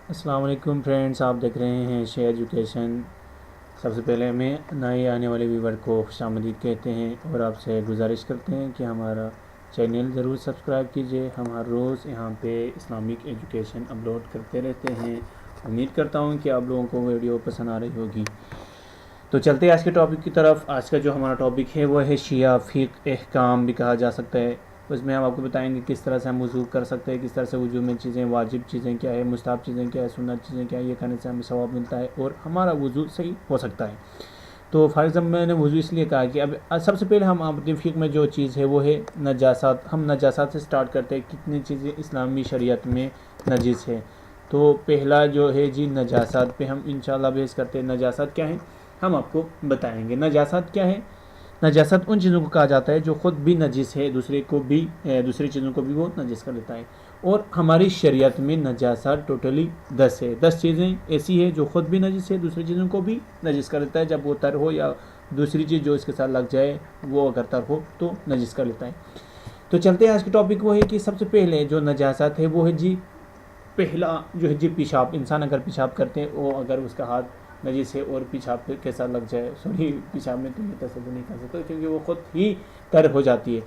السلام علیکم فرینڈس، آپ دیکھ رہے ہیں شیئر ایجوکیشن۔ سب سے پہلے ہمیں نئے آنے والے ویور کو خوش آمدید کہتے ہیں اور آپ سے گزارش کرتے ہیں کہ ہمارا چینل ضرور سبسکرائب کیجئے۔ ہم ہر روز یہاں پہ اسلامک ایجوکیشن اپلوڈ کرتے رہتے ہیں۔ امید کرتا ہوں کہ آپ لوگوں کو ویڈیو پسند آ رہی ہوگی۔ تو چلتے ہیں آج کے ٹاپک کی طرف۔ آج کا جو ہمارا ٹاپک ہے وہ ہے شیعہ فقہ احکام بھی کہا جا سکتا ہے۔ اس میں ہم آپ کو بتائیں گے کس طرح سے ہم وضو کر سکتے ہیں، کس طرح سے وضو میں چیزیں، واجب چیزیں کیا ہے، مستحب چیزیں کیا ہے، سنت چیزیں کیا ہے، یہ کرنے سے ہمیں ثواب ملتا ہے اور ہمارا وضو صحیح ہو سکتا ہے۔ تو فار ایگزامپل میں نے وضو اس لیے کہا کہ اب سب سے پہلے ہم اپنے فقہ میں جو چیز ہے وہ ہے نجاسات۔ ہم نجاسات سے سٹارٹ کرتے ہیں، کتنی چیزیں اسلامی شریعت میں نجس ہے۔ تو پہلا جو ہے جی نجاسات پہ ہم انشاءاللہ بحث کرتے ہیں۔ نجاسات کیا ہیں ہم آپ کو بتائیں گے۔ نجاسات کیا ہے؟ نجاست ان چیزوں کو کہا جاتا ہے جو خود بھی نجس ہے، دوسری چیزوں کو بھی وہ نجس کر دیتا ہے۔ اور ہماری شریعت میں نجاسات ٹوٹلی 10 ہے۔ 10 چیزیں ایسی ہیں جو خود بھی نجس ہے، دوسری چیزوں کو بھی نجس کر دیتا ہے، جب وہ تر ہو یا دوسری چیز جو اس کے ساتھ لگ جائے وہ اگر تر ہو تو نجس کر لیتا ہے۔ تو چلتے ہیں آج کے ٹاپک وہ ہے کہ سب سے پہلے جو نجاسات ہے وہ ہے جی پہلا جو ہے جی پیشاب۔ انسان اگر پیشاب کرتے ہیں وہ اگر اس کا ہاتھ نجس ہے اور پیشاب کے ساتھ لگ جائے، پیشاب میں تو یہ تصور نہیں کر سکتا کیونکہ وہ خود ہی تر ہو جاتی ہے۔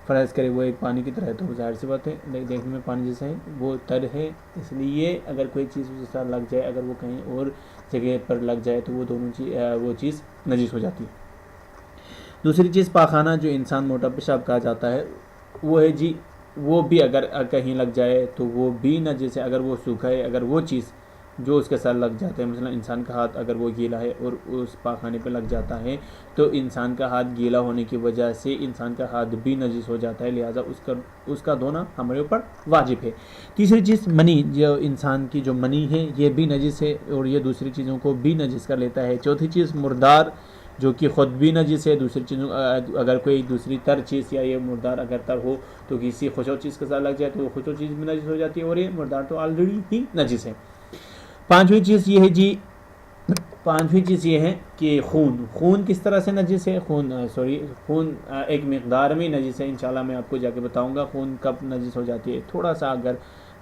فرض کرے وہ ایک پانی کی طرح ہے تو ظاہر سی بات ہے دیکھنے میں پانی جیسا ہے، وہ تر ہے، اس لیے اگر کوئی چیز اس کے ساتھ لگ جائے، اگر وہ کہیں اور جگہ پر لگ جائے تو وہ چیز نجس ہو جاتی ہے۔ دوسری چیز پاخانہ، جو انسان موٹا پیشاب کہا جاتا ہے، وہ ہے جی وہ بھی اگر کہیں لگ جائے تو وہ بھی نجس ہے، اگر وہ سوکھا ہے، اگر وہ چیز جو اس کے ساتھ لگ جاتا ہے، مثلا انسان کا ہاتھ اگر وہ گیلا ہے اور اس پاخانے پہ لگ جاتا ہے تو انسان کا ہاتھ گیلا ہونے کی وجہ سے انسان کا ہاتھ بھی نجس ہو جاتا ہے، لہٰذا اس کا دھونا ہمارے اوپر واجب ہے۔ تیسری چیز منی، جو انسان کی جو منی ہے یہ بھی نجس ہے اور یہ دوسری چیزوں کو بھی نجس کر لیتا ہے۔ چوتھی چیز مردار، جو کہ خود بھی نجس ہے، دوسری چیزوں اگر کوئی دوسری تر چیز یا یہ مردار اگر تر ہو تو کسی خوشو چیز کے ساتھ لگ جائے تو وہ خوشو چیز بھی نجس ہو جاتی ہے اور یہ مردار تو آلریڈی ہی نجس ہے۔ پانچویں چیز یہ ہے کہ خون کس طرح سے نجس ہے۔ خون ایک مقدار میں نجس ہے، انشاءاللہ میں آپ کو جا کے بتاؤں گا خون کب نجس ہو جاتی ہے۔ تھوڑا سا اگر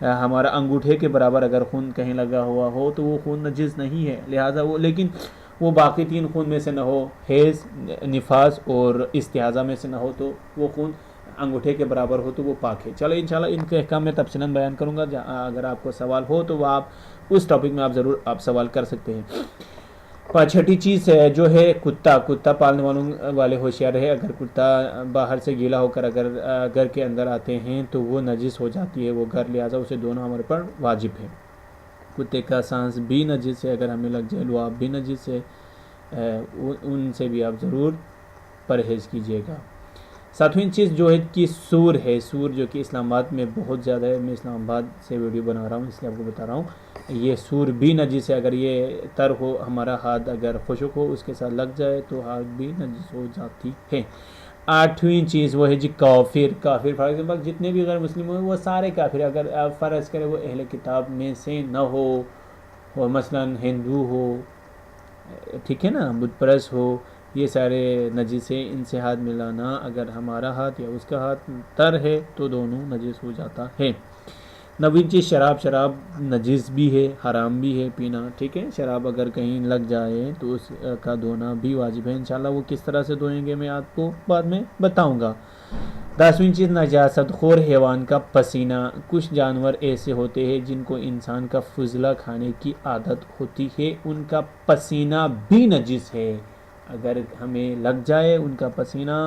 ہمارا انگوٹھے کے برابر اگر خون کہیں لگا ہوا ہو تو وہ خون نجس نہیں ہے، لہٰذا لیکن وہ باقی 3 خون میں سے نہ ہو، حیض، نفاس اور استحاضہ میں سے نہ ہو تو وہ خون انگوٹھے کے برابر ہو تو وہ پاک ہے۔ چلو انشاءاللہ ان کے احکام میں تفصیلاً بیان کروں گا، اگر آپ کو سوال ہو تو وہ آپ اس ٹاپک میں ضرور سوال کر سکتے ہیں۔ چھٹی چیز جو ہے کتا پالنے والے ہوشیار ہے، اگر کتا باہر سے گیلا ہو کر اگر گھر کے اندر آتے ہیں تو وہ نجس ہو جاتی ہے وہ گھر، لہٰذا اسے دھونا ہمارے پر واجب ہے۔ کتے کا سانس بھی نجس ہے، اگر ہمیں لگ جائے، لعاب بھی نجس ہے، ان سے بھی آپ ضرور پرہیز کیجیے گا۔ ساتویں چیز جو ہے کہ سور ہے، سور جو کہ اسلام آباد میں بہت زیادہ ہے، میں اسلام آباد سے ویڈیو بنا رہا ہوں اس لیے آپ کو بتا رہا ہوں، یہ سور بھی نجس ہے، اگر یہ تر ہو، ہمارا ہاتھ اگر خشک ہو اس کے ساتھ لگ جائے تو ہاتھ بھی نجس ہو جاتی ہے۔ آٹھویں چیز وہ ہے جی کافر فار ایگزامپل جتنے بھی غیر مسلم ہوئے وہ سارے کافر، اگر آپ فرض کریں وہ اہل کتاب میں سے نہ ہو، وہ مثلا ہندو ہو، ٹھیک ہے نا، بت پرست ہو، یہ سارے نجس ہیں، ان سے ہاتھ ملانا اگر ہمارا ہاتھ یا اس کا ہاتھ تر ہے تو دونوں نجس ہو جاتا ہے۔ نویں چیز شراب نجس بھی ہے، حرام بھی ہے پینا، ٹھیک ہے، شراب اگر کہیں لگ جائے تو اس کا دھونا بھی واجب ہے، انشاءاللہ وہ کس طرح سے دھوئیں گے میں آپ کو بعد میں بتاؤں گا۔ 10ویں چیز نجاست خور حیوان کا پسینہ، کچھ جانور ایسے ہوتے ہیں جن کو انسان کا فضلہ کھانے کی عادت ہوتی ہے، ان کا پسینہ بھی نجس ہے، اگر ہمیں لگ جائے ان کا پسینہ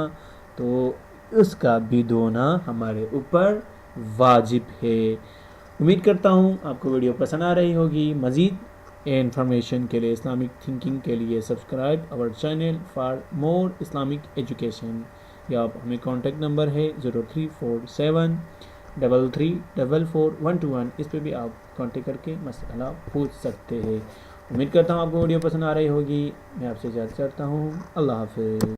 تو اس کا بھی دھونا ہمارے اوپر واجب ہے۔ امید کرتا ہوں آپ کو ویڈیو پسند آ رہی ہوگی۔ مزید انفارمیشن کے لیے، اسلامک تھنکنگ کے لیے سبسکرائب اور channel for more Islamic education, یا آپ ہمیں کانٹیکٹ نمبر ہے 0347 33444121، اس پہ بھی آپ کانٹیکٹ کر کے مسئلہ پوچھ سکتے ہیں۔ امید کرتا ہوں آپ کو ویڈیو پسند آ رہی ہوگی، میں آپ سے اجازت چاہتا ہوں، اللہ حافظ۔